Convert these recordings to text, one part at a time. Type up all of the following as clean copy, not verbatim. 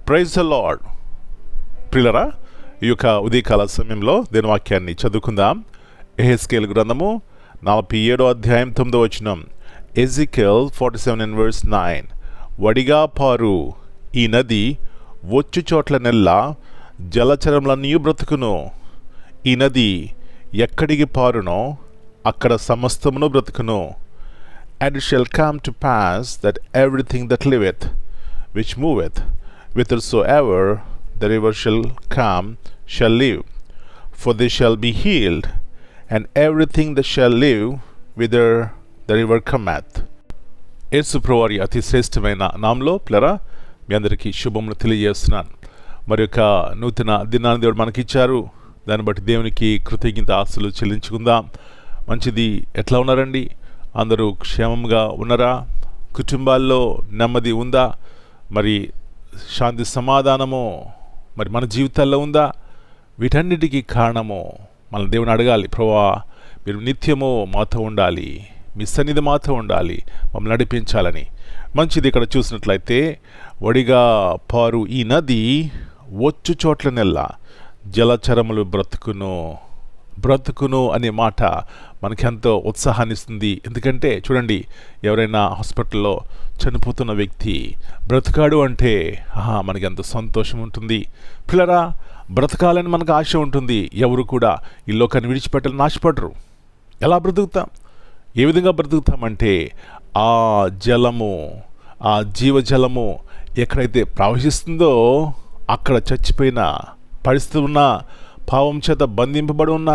Praise the lord. ప్రియులరా, ఈ యొక్క ఉదయకాల సమయంలో దేని వాక్యాన్ని చదువుకుందాం. ఎహెజ్కేలు గ్రంథము 47వ అధ్యాయం 9వ వచనం. ఎజికేల్ 47:9. వడిగా పారు ఈ నది వచ్చు చోట్ల నెల్లా జలచరములన్నీ బ్రతుకును. ఈ నది ఎక్కడికి పారునో అక్కడ సమస్తమును బ్రతుకును. And it shall come to pass that everything that liveth, which moveth, whithersoever the river shall come, shall live. For they shall be healed, and everything that shall live, whither the river cometh. యేసు ప్రభువారి అతి శ్రేష్టమైన నామంలో ప్లరా మీ అందరికీ శుభములు తెలియజేస్తున్నాను. మరి యొక్క నూతన దినాన్ని దేవుడు మనకిచ్చారు. దాన్ని బట్టి దేవునికి కృతజ్ఞత ఆస్తులు చెల్లించుకుందాం. మంచిది. ఎట్లా ఉన్నారండి? అందరూ క్షేమంగా ఉన్నారా? కుటుంబాల్లో నెమ్మది ఉందా? మరి శాంతి సమాధానము మరి మన జీవితాల్లో ఉందా? వీటన్నిటికీ కారణము మన దేవుని అడగాలి. ప్రభువా, మీరు నిత్యము మాతో ఉండాలి, మీ సన్నిధి మాతో ఉండాలి, మమ్మల్ని నడిపించాలని. మంచిది. ఇక్కడ చూసినట్లయితే వడిగా పారు ఈ నది వచ్చు చోట్ల నెల్లా జలచరములు బ్రతుకును అనే మాట మనకెంతో ఉత్సాహాన్ని ఇస్తుంది. ఎందుకంటే చూడండి, ఎవరైనా హాస్పిటల్లో చనిపోతున్న వ్యక్తి బ్రతకాడు అంటే మనకి ఎంతో సంతోషం ఉంటుంది. పిల్లరా, బ్రతకాలని మనకు ఆశ ఉంటుంది. ఎవరు కూడా ఈ లోకాన్ని విడిచిపెట్టాలని ఆశపడరు. ఎలా బ్రతుకుతాం? ఏ విధంగా బ్రతుకుతామంటే ఆ జలము, ఆ జీవజలము ఎక్కడైతే ప్రవహిస్తుందో అక్కడ చచ్చిపోయిన పరిస్థితి ఉన్న, పావం చేత బంధింపబడి ఉన్న,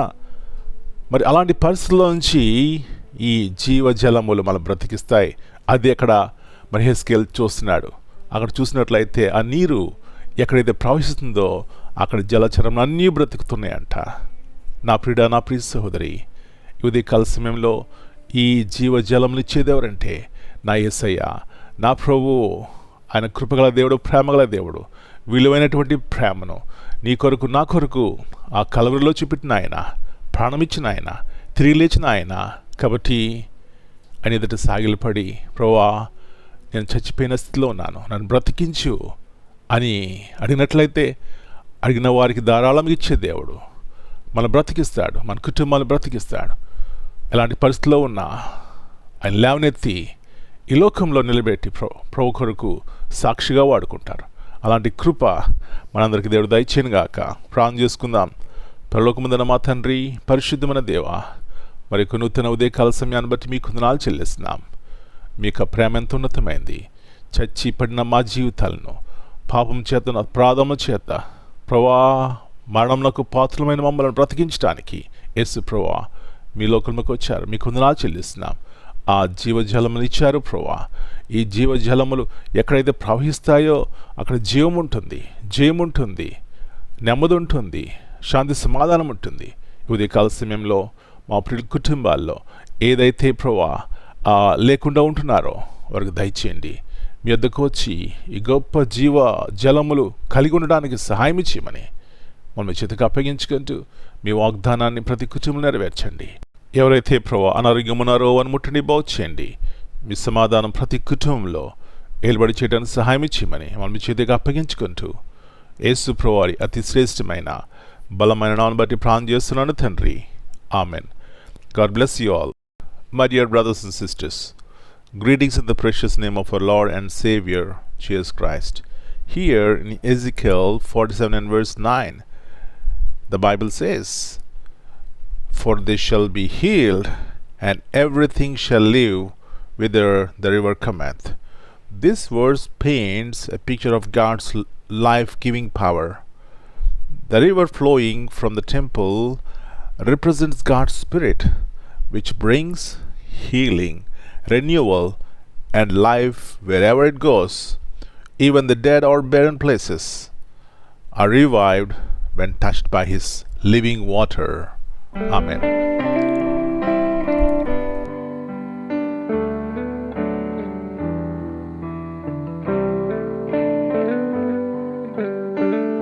మరి అలాంటి పరిస్థితుల్లో నుంచి ఈ జీవజలములు మనం బ్రతికిస్తాయి. అది అక్కడ మరి ఎహెజ్కేలు చూస్తున్నాడు. అక్కడ చూసినట్లయితే ఆ నీరు ఎక్కడైతే ప్రవహిస్తుందో అక్కడ జలచరం అన్నీ బ్రతుకుతున్నాయంట. నా ప్రియుడా, నా ప్రియ సహోదరి, ఉదయకాల సమయంలో ఈ జీవజలములు ఇచ్చేదెవరంటే నా యేసయ్య, నా ప్రభువు. ఆయన కృపగల దేవుడు, ప్రేమగల దేవుడు. విలువైనటువంటి ప్రేమను నీ కొరకు, నా కొరకు ఆ కలవరిలో చూపెట్టిన ఆయన, ప్రాణమిచ్చిన ఆయన, తిరిగి లేచిన ఆయన. కాబట్టి ఆయన ఎదుట సాగిలపడి, ప్రభువా, నేను చచ్చిపోయిన స్థితిలో ఉన్నాను, నన్ను బ్రతికించు అని అడిగినట్లయితే అడిగిన వారికి ధారాళం ఇచ్చే దేవుడు మనం బ్రతికిస్తాడు, మన కుటుంబాన్ని బ్రతికిస్తాడు. ఎలాంటి పరిస్థితిలో ఉన్నా ఆయన లేవనెత్తి ఈ లోకంలో నిలబెట్టి ప్రభు కొరకు సాక్షిగా వాడుకుంటారు. అలాంటి కృప మనందరికీ దేవుడు దయచేయను గాక. ప్రార్థన చేసుకుందాం. పరలోకమందున్న మా తండ్రి, పరిశుద్ధమైన దేవా, మరి నూతన ఉదయకాల సమయాన్ని బట్టి మీకు వందనాలు చెల్లిస్తున్నాం. మీ యొక్క ప్రేమ ఎంత ఉన్నతమైంది. చచ్చి పడిన మా జీవితాలను పాపం చేత, అపరాధముల చేత ప్రభువా, మరణంకు పాత్రమైన మమ్మల్ని బ్రతికించడానికి యేసు ప్రభువా మీ లోకంలోకి వచ్చారు. మీకు వందనాలు చెల్లిస్తున్నాం. ఆ జీవజలములు ఇచ్చారు ప్రభువా. ఈ జీవజలములు ఎక్కడైతే ప్రవహిస్తాయో అక్కడ జీవం ఉంటుంది, నెమ్మది ఉంటుంది, శాంతి సమాధానం ఉంటుంది. ఉదయకాల సమయంలో మా ప్రియుల కుటుంబాల్లో ఏదైతే ప్రభువా లేకుండా ఉంటున్నారో వారికి దయచేయండి. మీ వద్దకు వచ్చి ఈ గొప్ప జీవ జలములు కలిగి ఉండడానికి సహాయం చేయమని మనం చేతికి అప్పగించుకుంటూ మీ వాగ్దానాన్ని ప్రతి కుటుంబం నెరవేర్చండి. ఎవరైతే ప్రభువా అనారోగ్యం ఉన్నారో అని ముట్టండి, బాగు చేయండి. మీ సమాధానం ప్రతి కుటుంబంలో ఏలుబడి చేయడానికి సహాయం చేయమని మనం మీ చేతికి అప్పగించుకుంటూ యేసు ప్రభువారి అతి శ్రేష్టమైన బలమైన నామమును బట్టి ప్రార్థన చేస్తున్నాను తండ్రి. Amen. God bless you all. My dear brothers and sisters, greetings in the precious name of our Lord and Savior, Jesus Christ. Here in Ezekiel 47:9, the Bible says, "For they shall be healed, and everything shall live, whither the river cometh." This verse paints a picture of God's life-giving power. The river flowing from the temple represents God's Spirit, which brings healing, renewal, and life wherever it goes. Even the dead or barren places are revived when touched by His living water. Amen.